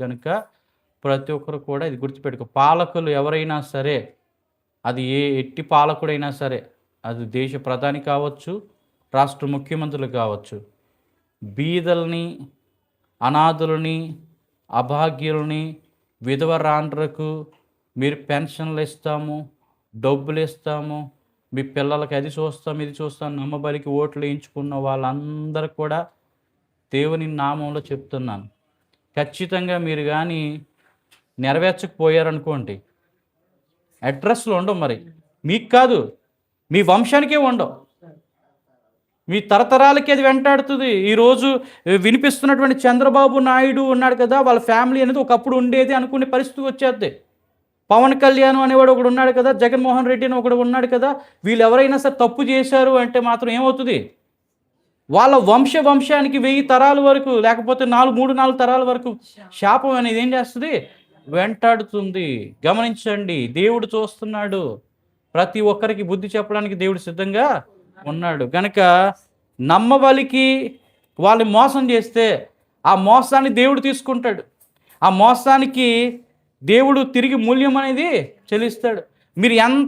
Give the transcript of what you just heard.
కనుక ప్రతి ఒక్కరు కూడా ఇది గుర్తుపెట్టుకో. పాలకులు ఎవరైనా సరే, అది ఎట్టి పాలకుడైనా సరే, అది దేశ ప్రధాని కావచ్చు, రాష్ట్ర ముఖ్యమంత్రులు కావచ్చు, బీదల్ని, అనాథులని, అభాగ్యులని, విధవరాండ్రకు మీరు పెన్షన్లు ఇస్తాము, డబ్బులు ఇస్తాము, మీ పిల్లలకి అది చూస్తాం ఇది చూస్తాం, నమ్మబలికి ఓట్లు వేయించుకున్న వాళ్ళందరూ కూడా దేవుని నామంలో చెప్తున్నాను, ఖచ్చితంగా మీరు కానీ నెరవేర్చకపోయారనుకోండి, అడ్రస్లు ఉండవు. మరి మీకు కాదు, మీ వంశానికే ఉండవు, మీ తరతరాలకి అది వెంటాడుతుంది. ఈరోజు వినిపిస్తున్నటువంటి చంద్రబాబు నాయుడు ఉన్నాడు కదా, వాళ్ళ ఫ్యామిలీ అనేది ఒకప్పుడు ఉండేది అనుకునే పరిస్థితి వచ్చేద్ది. పవన్ కళ్యాణ్ అనేవాడు ఒకడు ఉన్నాడు కదా, జగన్మోహన్ రెడ్డి అని ఒకడు ఉన్నాడు కదా, వీళ్ళు ఎవరైనా సరే తప్పు చేశారు అంటే మాత్రం ఏమవుతుంది, వాళ్ళ వంశానికి 1000 తరాల వరకు, లేకపోతే 3-4 తరాల వరకు శాపం అనేది ఏం చేస్తుంది, వెంటాడుతుంది. గమనించండి, దేవుడు చూస్తున్నాడు, ప్రతి ఒక్కరికి బుద్ధి చెప్పడానికి దేవుడు సిద్ధంగా ఉన్నాడు. కనుక నమ్మబలికి వాళ్ళు మోసం చేస్తే ఆ మోసాన్ని దేవుడు తీసుకుంటాడు, ఆ మోసానికి దేవుడు తిరిగి మూల్యం అనేది చెల్లిస్తాడు. మీరు ఎంత